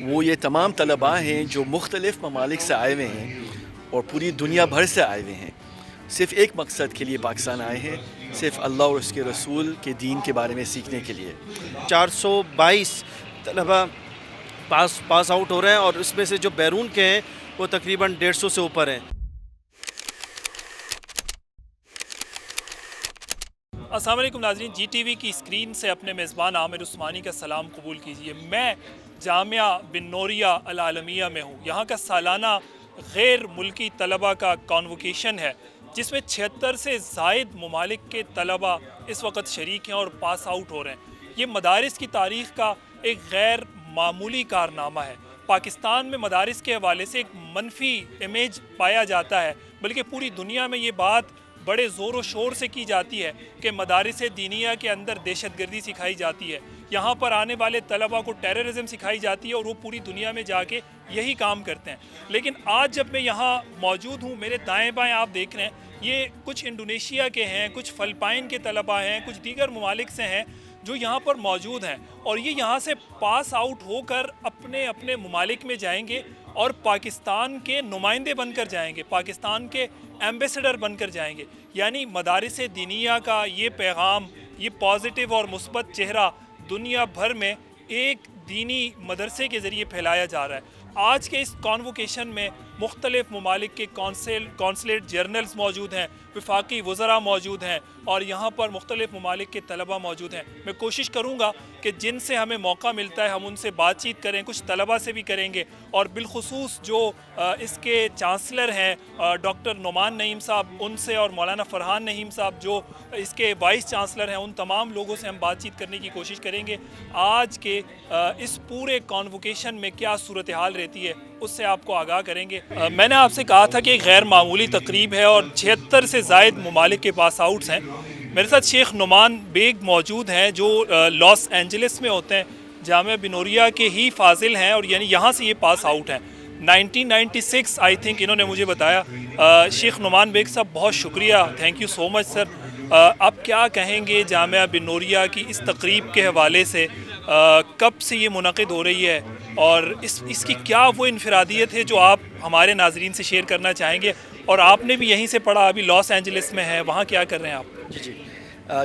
وہ یہ تمام طلباء ہیں جو مختلف ممالک سے آئے ہوئے ہیں اور پوری دنیا بھر سے آئے ہوئے ہیں، صرف ایک مقصد کے لیے پاکستان آئے ہیں، صرف اللہ اور اس کے رسول کے دین کے بارے میں سیکھنے کے لیے۔ 422 طلبہ پاس آؤٹ ہو رہے ہیں، اور اس میں سے جو بیرون کے ہیں وہ تقریباً 150 سے اوپر ہیں۔ السلام علیکم ناظرین، جی ٹی وی کی اسکرین سے اپنے میزبان عامر عثمانی کا سلام قبول کیجیے۔ میں جامعہ بن نوریہ العالمیہ میں ہوں۔ یہاں کا سالانہ غیر ملکی طلبہ کا کانووکیشن ہے، جس میں 76 سے زائد ممالک کے طلبہ اس وقت شریک ہیں اور پاس آؤٹ ہو رہے ہیں۔ یہ مدارس کی تاریخ کا ایک غیر معمولی کارنامہ ہے۔ پاکستان میں مدارس کے حوالے سے ایک منفی امیج پایا جاتا ہے، بلکہ پوری دنیا میں یہ بات بڑے زور و شور سے کی جاتی ہے کہ مدارس دینیہ کے اندر دہشت گردی سکھائی جاتی ہے، یہاں پر آنے والے طلبہ کو ٹیررزم سکھائی جاتی ہے اور وہ پوری دنیا میں جا کے یہی کام کرتے ہیں۔ لیکن آج جب میں یہاں موجود ہوں، میرے دائیں بائیں آپ دیکھ رہے ہیں، یہ کچھ انڈونیشیا کے ہیں، کچھ فلپائن کے طلبہ ہیں، کچھ دیگر ممالک سے ہیں جو یہاں پر موجود ہیں، اور یہ یہاں سے پاس آؤٹ ہو کر اپنے اپنے ممالک میں جائیں گے اور پاکستان کے نمائندے بن کر جائیں گے، پاکستان کے ایمبیسڈر بن کر جائیں گے۔ یعنی مدارس دینیہ کا یہ پیغام، یہ پازیٹیو اور مثبت چہرہ دنیا بھر میں ایک دینی مدرسے کے ذریعے پھیلایا جا رہا ہے۔ آج کے اس کانووکیشن میں مختلف ممالک کے کونسلیٹ جنرلز موجود ہیں، وفاقی وزراء موجود ہیں، اور یہاں پر مختلف ممالک کے طلبہ موجود ہیں۔ میں کوشش کروں گا کہ جن سے ہمیں موقع ملتا ہے ہم ان سے بات چیت کریں، کچھ طلبہ سے بھی کریں گے، اور بالخصوص جو اس کے چانسلر ہیں ڈاکٹر نعمان نعیم صاحب، ان سے، اور مولانا فرحان نعیم صاحب جو اس کے وائس چانسلر ہیں، ان تمام لوگوں سے ہم بات چیت کرنے کی کوشش کریں گے۔ آج کے اس پورے کانووکیشن میں کیا صورتحال رہتی ہے اس سے آپ کو آگاہ کریں گے۔ میں نے آپ سے کہا تھا کہ ایک غیر معمولی تقریب ہے اور 76 سے زائد ممالک کے پاس آؤٹس ہیں۔ میرے ساتھ شیخ نعمان بیگ موجود ہیں جو لاس اینجلس میں ہوتے ہیں، جامعہ بن نوریہ کے ہی فاضل ہیں، اور یعنی یہاں سے یہ پاس آؤٹ ہیں۔ 1996 آئی تھنک انہوں نے مجھے بتایا۔ شیخ نعمان بیگ صاحب بہت شکریہ، تھینک یو سو مچ سر۔ آپ کیا کہیں گے جامعہ بن نوریہ کی اس تقریب کے حوالے سے؟ کب سے یہ منعقد ہو رہی ہے، اور اس کی کیا وہ انفرادیت ہے جو آپ ہمارے ناظرین سے شیئر کرنا چاہیں گے؟ اور آپ نے بھی یہیں سے پڑھا، ابھی لاس اینجلس میں ہے، وہاں کیا کر رہے ہیں آپ؟ جی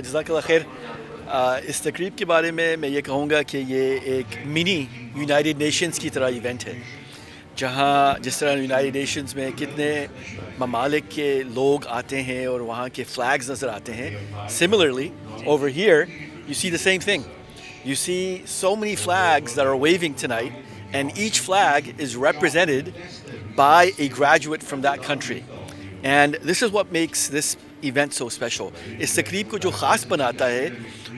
جزاک اللہ خیر۔ اس تقریب کے بارے میں یہ کہوں گا کہ یہ ایک منی یونائٹڈ نیشنز کی طرح ایونٹ ہے، جہاں جس طرح یونائٹڈ نیشنز میں کتنے ممالک کے لوگ آتے ہیں اور وہاں کے فلیگز نظر آتے ہیں، similarly over here you see the same thing. You see so many flags that are waving tonight, and each flag is represented by a graduate from that country. And this is what makes this event so special. اس تقریب کو جو خاص بناتا ہے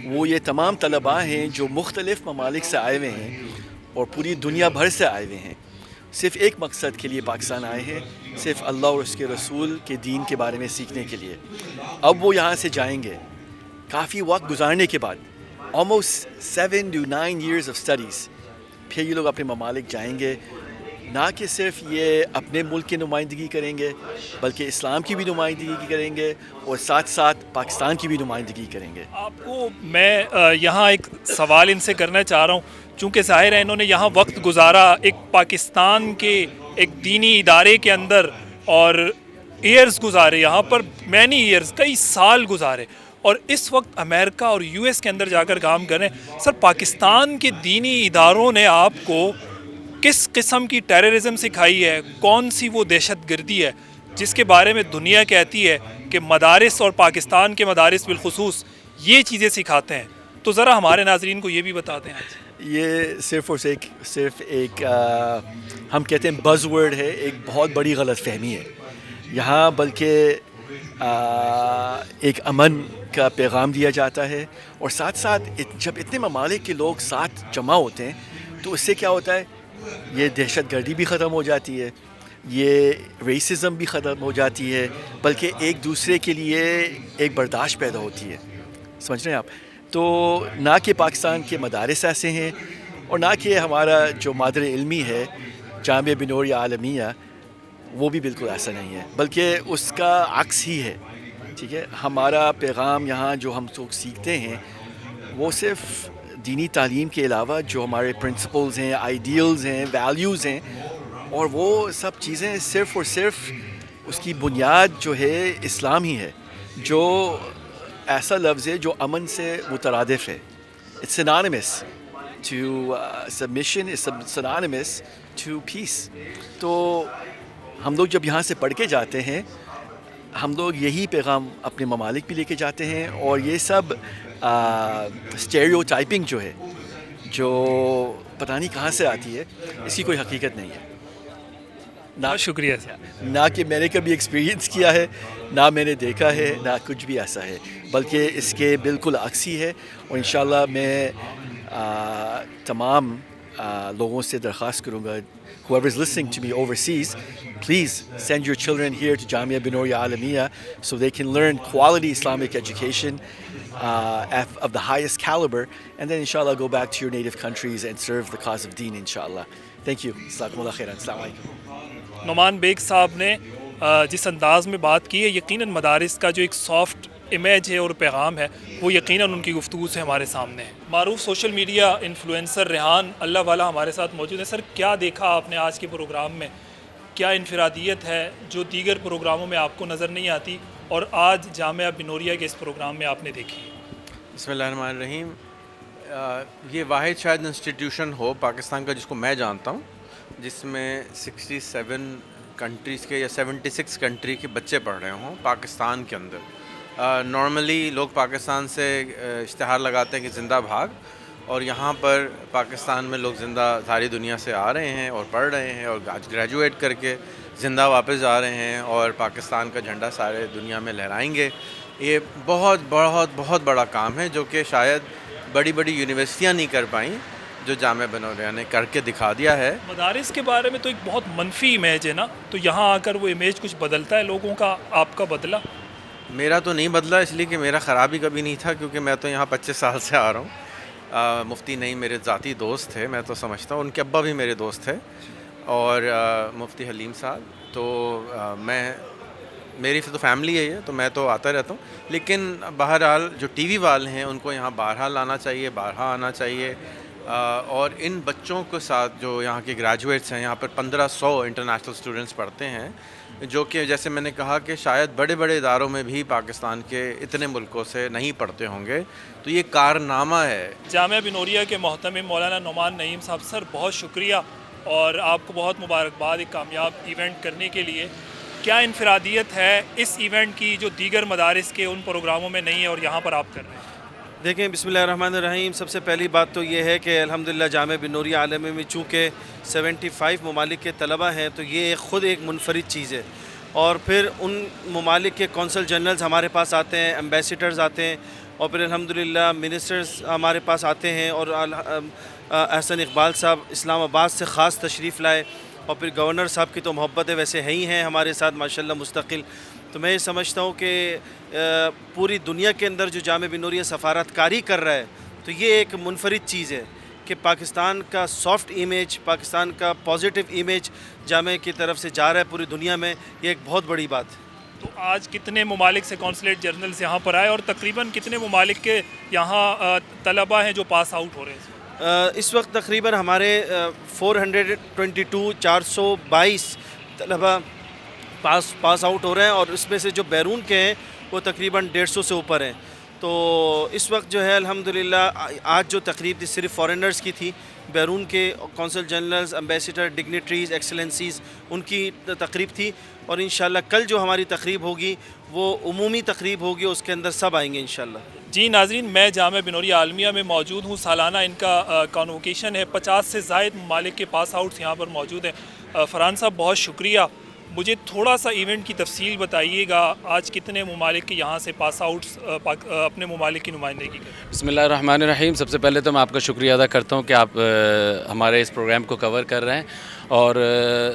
وہ یہ تمام طلباء ہیں جو مختلف ممالک سے آئے ہوئے ہیں اور پوری دنیا بھر سے آئے ہوئے ہیں، صرف ایک مقصد کے لیے پاکستان آئے ہیں، صرف اللہ اور اس کے رسول کے دین کے بارے میں سیکھنے کے لیے۔ اب وہ یہاں سے جائیں گے کافی وقت گزارنے کے بعد، almost 7 to 9 years of studies، پھر یہ لوگ اپنے ممالک جائیں گے، نہ کہ صرف یہ اپنے ملک کی نمائندگی کریں گے بلکہ اسلام کی بھی نمائندگی کریں گے اور ساتھ ساتھ پاکستان کی بھی نمائندگی کریں گے۔ آپ کو میں یہاں ایک سوال ان سے کرنا چاہ رہا ہوں، چونکہ ظاہر ہے انہوں نے یہاں وقت گزارا ایک پاکستان کے ایک دینی ادارے کے اندر، اور ایئرز گزارے یہاں پر، مینی ایئرز، کئی سال گزارے، اور اس وقت امریکہ اور یو ایس کے اندر جا کر کام کر رہے ہیں۔ سر، پاکستان کے دینی اداروں نے آپ کو کس قسم کی ٹیررزم سکھائی ہے؟ کون سی وہ دہشت گردی ہے جس کے بارے میں دنیا کہتی ہے کہ مدارس، اور پاکستان کے مدارس بالخصوص، یہ چیزیں سکھاتے ہیں؟ تو ذرا ہمارے ناظرین کو یہ بھی بتا دیں آج۔ یہ صرف ایک ہم کہتے ہیں بز ورڈ ہے، ایک بہت بڑی غلط فہمی ہے یہاں، بلکہ ایک امن کا پیغام دیا جاتا ہے، اور ساتھ ساتھ جب اتنے ممالک کے لوگ ساتھ جمع ہوتے ہیں تو اس سے کیا ہوتا ہے، یہ دہشت گردی بھی ختم ہو جاتی ہے، یہ ریسزم بھی ختم ہو جاتی ہے، بلکہ ایک دوسرے کے لیے ایک برداشت پیدا ہوتی ہے۔ سمجھ رہے ہیں آپ؟ تو نہ کہ پاکستان کے مدارس ایسے ہیں، اور نہ کہ ہمارا جو مادر علمی ہے جامعہ بن نوریہ عالمیہ، وہ بھی بالکل ایسا نہیں ہے، بلکہ اس کا عکس ہی ہے۔ ٹھیک ہے، ہمارا پیغام یہاں جو ہم لوگ سیکھتے ہیں وہ صرف دینی تعلیم کے علاوہ جو ہمارے پرنسپلز ہیں، آئیڈیلز ہیں، ویلیوز ہیں، اور وہ سب چیزیں صرف اور صرف اس کی بنیاد جو ہے اسلام ہی ہے، جو ایسا لفظ ہے جو امن سے مترادف ہے. It's synonymous to submission, is synonymous to peace. تو ہم لوگ جب یہاں سے پڑھ کے جاتے ہیں، ہم لوگ یہی پیغام اپنے ممالک بھی لے کے جاتے ہیں، اور یہ سب اسٹیریو ٹائپنگ جو ہے، جو پتہ نہیں کہاں سے آتی ہے، اس کی کوئی حقیقت نہیں ہے. بہت شکریہ سر. نہ کہ میں نے کبھی ایکسپیرینس کیا ہے، نہ میں نے دیکھا ہے، نہ کچھ بھی ایسا ہے، بلکہ اس کے بالکل عکس ہی ہے. اور انشاءاللہ میں تمام لوگوں سے درخواست کروں گا, whoever is listening to me overseas, please send your children here to Jamia Binoria Alamiya so they can learn quality Islamic education of the highest caliber, and then inshallah go back to your native countries and serve the cause of deen inshallah. Thank you. Jazakumullah khairan. Assalamu alaikum. Nouman Baig صاحب نے جس انداز میں بات کی ہے, یقیناً مدارس کا جو ایک سافٹ امیج ہے اور پیغام ہے وہ یقیناً ان کی گفتگو سے ہمارے سامنے ہے. معروف سوشل میڈیا انفلوئنسر ریحان اللہ والا ہمارے ساتھ موجود ہے. سر, کیا دیکھا آپ نے آج کے پروگرام میں؟ کیا انفرادیت ہے جو دیگر پروگراموں میں آپ کو نظر نہیں آتی اور آج جامعہ بنوریا کے اس پروگرام میں آپ نے دیکھی؟ بسم اللہ الرحمن الرحیم. یہ واحد شاید انسٹیٹیوشن ہو پاکستان کا جس کو میں جانتا ہوں جس میں 67 کنٹریز کے یا 76 کنٹری کے بچے پڑھ رہے ہوں پاکستان کے اندر. نارملی لوگ پاکستان سے اشتہار لگاتے ہیں کہ زندہ بھاگ, اور یہاں پر پاکستان میں لوگ زندہ ساری دنیا سے آ رہے ہیں اور پڑھ رہے ہیں اور گریجویٹ کر کے زندہ واپس جا رہے ہیں اور پاکستان کا جھنڈا سارے دنیا میں لہرائیں گے. یہ بہت بہت بہت بڑا کام ہے جو کہ شاید بڑی بڑی یونیورسٹیاں نہیں کر پائیں, جو جامعہ بنوریا نے کر کے دکھا دیا ہے. مدارس کے بارے میں تو ایک بہت منفی امیج ہے نا, تو یہاں آ کر وہ امیج کچھ بدلتا ہے لوگوں کا؟ آپ کا بدلا؟ میرا تو نہیں بدلا, اس لیے کہ میرا خراب ہی کبھی نہیں تھا, کیونکہ میں تو یہاں 25 سال سے آ رہا ہوں. مفتی نہیں میرے ذاتی دوست تھے, میں تو سمجھتا ہوں ان کے ابا بھی میرے دوست تھے, اور مفتی حلیم صاحب. تو میری تو فیملی ہے یہ, تو میں تو آتا رہتا ہوں. لیکن بہرحال جو ٹی وی والے ہیں ان کو یہاں بارہا لانا چاہیے, بارہا آنا چاہیے. اور ان بچوں کے ساتھ جو یہاں کے گریجویٹس ہیں, یہاں پر 1500 انٹرنیشنل اسٹوڈنٹس پڑھتے ہیں, جو کہ جیسے میں نے کہا کہ شاید بڑے بڑے اداروں میں بھی پاکستان کے اتنے ملکوں سے نہیں پڑھتے ہوں گے. تو یہ کارنامہ ہے. جامعہ بنوریا کے محتمم مولانا نعمان نعیم صاحب, سر بہت شکریہ اور آپ کو بہت مبارکباد ایک کامیاب ایونٹ کرنے کے لیے. کیا انفرادیت ہے اس ایونٹ کی جو دیگر مدارس کے ان پروگراموں میں نہیں ہے اور یہاں پر آپ کر رہے ہیں؟ دیکھیں, بسم اللہ الرحمن الرحیم. سب سے پہلی بات تو یہ ہے کہ الحمدللہ جامعہ بنوریا عالمی میں چونکہ 75 ممالک کے طلبہ ہیں تو یہ خود ایک منفرد چیز ہے. اور پھر ان ممالک کے کونسل جنرلز ہمارے پاس آتے ہیں, ایمبیسیڈرز آتے ہیں, اور پھر الحمدللہ منسٹرز ہمارے پاس آتے ہیں, اور احسن اقبال صاحب اسلام آباد سے خاص تشریف لائے, اور پھر گورنر صاحب کی تو محبتیں ویسے ہی ہیں ہمارے ساتھ ماشاءاللہ مستقل. تو میں یہ سمجھتا ہوں کہ پوری دنیا کے اندر جو جامعہ بنوریا سفارت کاری کر رہا ہے تو یہ ایک منفرد چیز ہے کہ پاکستان کا سافٹ ایمیج, پاکستان کا پازیٹیو ایمیج جامعہ کی طرف سے جا رہا ہے پوری دنیا میں. یہ ایک بہت بڑی بات ہے. تو آج کتنے ممالک سے کونسلیٹ جنرلز یہاں پر آئے اور تقریباً کتنے ممالک کے یہاں طلبہ ہیں جو پاس آؤٹ ہو رہے ہیں؟ اس وقت تقریباً ہمارے 422 طلبہ پاس آؤٹ ہو رہے ہیں, اور اس میں سے جو بیرون کے ہیں وہ تقریباً 150 سے اوپر ہیں. تو اس وقت جو ہے الحمدللہ آج جو تقریب تھی صرف فارنرز کی تھی, بیرون کے کونسل جنرلز, ایمبیسیڈر, ڈگنیٹریز, ایکسلنسیز, ان کی تقریب تھی. اور انشاءاللہ کل جو ہماری تقریب ہوگی وہ عمومی تقریب ہوگی, اس کے اندر سب آئیں گے انشاءاللہ. جی ناظرین, میں جامعہ بنوریا عالمیہ میں موجود ہوں. سالانہ ان کا کانوکیشن ہے, 50 سے زائد ممالک کے پاس آؤٹس یہاں پر موجود ہیں. فرحان صاحب بہت شکریہ. مجھے تھوڑا سا ایونٹ کی تفصیل بتائیے گا, آج کتنے ممالک کے یہاں سے پاس آؤٹس اپنے ممالک کی نمائندگی کریں؟ بسم اللہ الرحمن الرحیم. سب سے پہلے تو میں آپ کا شکریہ ادا کرتا ہوں کہ آپ ہمارے اس پروگرام کو کور کر رہے ہیں, اور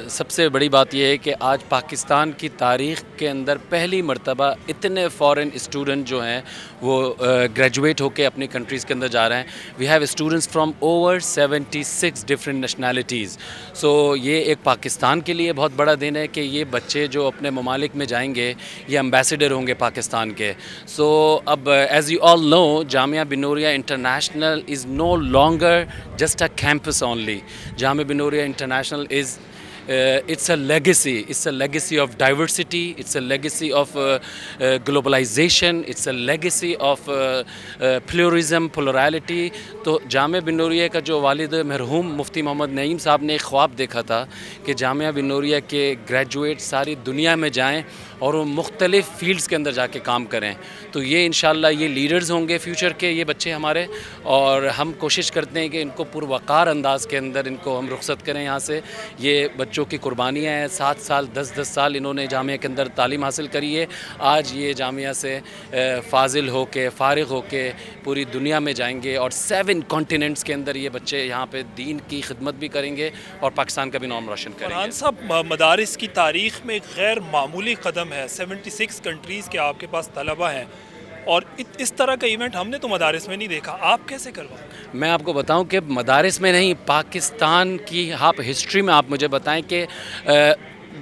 سب سے بڑی بات یہ ہے کہ آج پاکستان کی تاریخ کے اندر پہلی مرتبہ اتنے فارن اسٹوڈنٹ جو ہیں وہ گریجویٹ ہو کے اپنی کنٹریز کے اندر جا رہے ہیں. We have students from over 76 different nationalities. So یہ ایک پاکستان کے لیے بہت بڑا دن ہے کہ یہ بچے جو اپنے ممالک میں جائیں گے یہ امبیسڈر ہوں گے پاکستان کے. سو اب as you all know Jamia بن Nooria international is no longer just a campus only. Jamia بن Nooria international is it's a legacy of diversity, it's a legacy of globalization, it's a legacy of pluralism, plurality. تو جامعہ بن نوریہ کا جو والد مرحوم مفتی محمد نعیم صاحب نے ایک خواب دیکھا تھا کہ جامعہ بن نوریہ کے گریجویٹ ساری دنیا میں جائیں اور وہ مختلف فیلڈز کے اندر جا کے کام کریں. تو یہ انشاءاللہ یہ لیڈرز ہوں گے فیوچر کے یہ بچے ہمارے, اور ہم کوشش کرتے ہیں کہ ان کو پروقار انداز کے اندر ان کو ہم رخصت کریں یہاں سے. یہ بچوں کی قربانیاں ہیں, 7 سال 10 سال انہوں نے جامعہ کے اندر تعلیم حاصل کری ہے. آج یہ جامعہ سے فاضل ہو کے فارغ ہو کے پوری دنیا میں جائیں گے, اور 7 کانٹیننٹس کے اندر یہ بچے یہاں پہ دین کی خدمت بھی کریں گے اور پاکستان کا بھی نام روشن کریں گے. فرحان صاحب, مدارس کی تاریخ میں ایک غیر معمولی قدم ہے. 76 کنٹریز کے آپ کے پاس طلبہ ہیں, اور اس طرح کا ایونٹ ہم نے تو مدارس میں نہیں دیکھا. آپ کیسے کروائیں؟ میں آپ کو بتاؤں کہ مدارس میں نہیں, پاکستان کی آپ ہسٹری میں آپ مجھے بتائیں کہ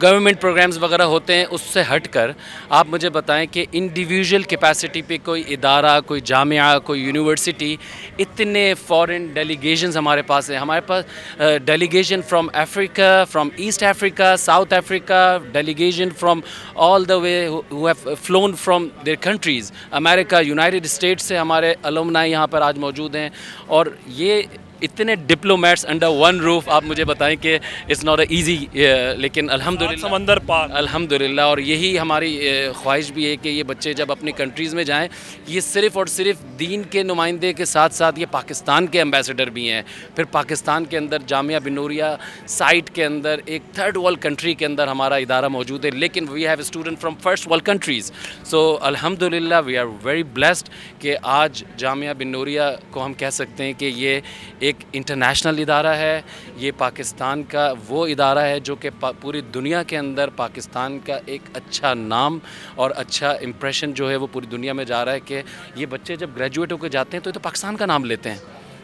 گورنمنٹ پروگرامز وغیرہ ہوتے ہیں, اس سے ہٹ کر آپ مجھے بتائیں کہ انڈیویژل کیپیسٹی پہ کوئی ادارہ, کوئی جامعہ, کوئی یونیورسٹی, اتنے فورن ڈیلیگیشنز ہمارے پاس ہیں. ہمارے پاس delegation from Africa, from East Africa, South Africa, delegation from all the way who have flown from their countries. امریکہ, یونائٹڈ اسٹیٹس سے ہمارے الومنائی یہاں پر آج موجود ہیں, اور یہ اتنے ڈپلومیٹس انڈر ون روف. آپ مجھے بتائیں کہ اٹس ناٹ اے ایزی, لیکن الحمدللہ سمندر پار الحمدللہ, اور یہی ہماری خواہش بھی ہے کہ یہ بچے جب اپنی کنٹریز میں جائیں یہ صرف اور صرف دین کے نمائندے کے ساتھ ساتھ یہ پاکستان کے ایمبیسڈر بھی ہیں. پھر پاکستان کے اندر جامعہ بن نوریہ سائٹ کے اندر ایک 3rd ورلڈ کنٹری کے اندر ہمارا ادارہ موجود ہے, لیکن we have student from 1st world countries. So الحمدللہ وی آر ویری بلیسڈ کہ آج جامعہ بن نوریہ کو ہم کہہ سکتے ہیں کہ یہ ایک انٹرنیشنل ادارہ ہے. یہ پاکستان کا وہ ادارہ ہے جو کہ پوری دنیا کے اندر پاکستان کا ایک اچھا نام اور اچھا امپریشن جو ہے وہ پوری دنیا میں جا رہا ہے, کہ یہ بچے جب گریجویٹ ہو کے جاتے ہیں تو یہ تو پاکستان کا نام لیتے ہیں.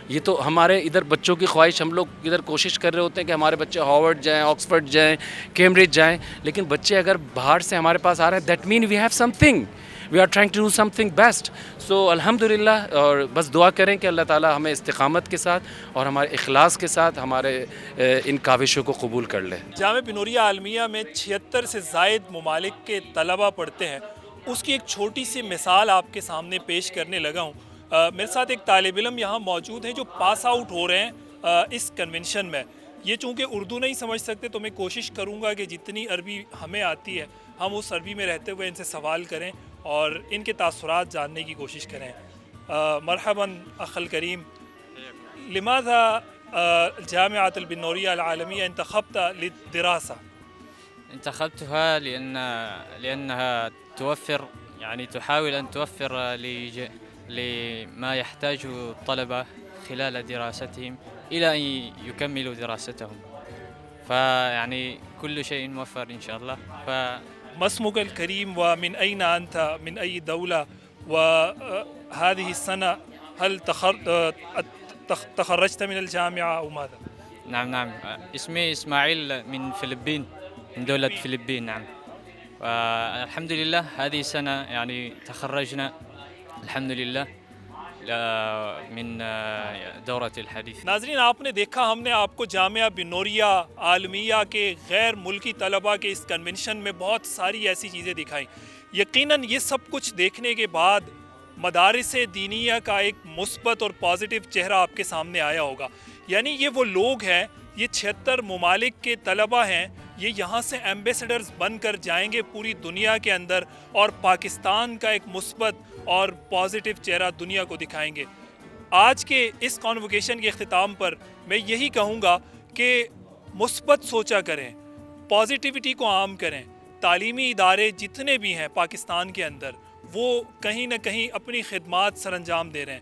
یہ تو ہمارے ادھر بچوں کی خواہش, ہم لوگ ادھر کوشش کر رہے ہوتے ہیں کہ ہمارے بچے ہارورڈ جائیں, آکسفورڈ جائیں, کیمبرج جائیں, لیکن بچے اگر باہر سے ہمارے پاس آ رہے ہیں that mean we have something, we are trying to do something best. So الحمدللہ, اور بس دعا کریں کہ اللہ تعالیٰ ہمیں استقامت کے ساتھ اور ہمارے اخلاص کے ساتھ ہمارے ان کاوشوں کو قبول کر لے. جامعہ بن نوریہ عالمیہ میں 76 سے زائد ممالک کے طلبہ پڑھتے ہیں. اس کی ایک چھوٹی سی مثال آپ کے سامنے پیش کرنے لگا ہوں. میرے ساتھ ایک طالب علم یہاں موجود ہیں جو پاس آؤٹ ہو رہے ہیں اس کنونشن میں. یہ چونکہ اردو نہیں سمجھ سکتے تو میں کوشش کروں گا کہ جتنی عربی ہمیں آتی ہے ہم اس عربی میں رہتے ہوئے ان سے سوال کریں اور ان کے تاثرات جاننے کی کوشش کریں. مرحبا اخ الکریم, لماذا جامعة بن نوریہ العالمیہ انتخبت للدراسة؟ انتخبتها لأنها توفر تحاول أن توفر لما يحتاجه الطلبة خلال دراستهم إلى أن يكملوا دراستهم, كل شيء موفر إن شاء الله. ما اسمك الكريم ومن أين أنت, من أي دولة, وهذه السنة هل تخرجت من الجامعة أو ماذا؟ نعم, اسمي إسماعيل من فلبين, من دولة فلبين. نعم, والحمد لله هذه السنة تخرجنا الحمد لله من دورة الحديث. ناظرین, آپ نے دیکھا, ہم نے آپ کو جامعہ بن نوریہ عالمیہ کے غیر ملکی طلباء کے اس کنونشن میں بہت ساری ایسی چیزیں دکھائیں. یقیناً یہ سب کچھ دیکھنے کے بعد مدارس دینیہ کا ایک مثبت اور پازیٹیو چہرہ آپ کے سامنے آیا ہوگا. یعنی یہ وہ لوگ ہیں, یہ 76 ممالک کے طلباء ہیں, یہ یہاں سے ایمبیسڈرز بن کر جائیں گے پوری دنیا کے اندر اور پاکستان کا ایک مثبت اور پازیٹیو چہرہ دنیا کو دکھائیں گے. آج کے اس کانووکیشن کے اختتام پر میں یہی کہوں گا کہ مثبت سوچا کریں, پازیٹیوٹی کو عام کریں. تعلیمی ادارے جتنے بھی ہیں پاکستان کے اندر وہ کہیں نہ کہیں اپنی خدمات سر انجام دے رہے ہیں,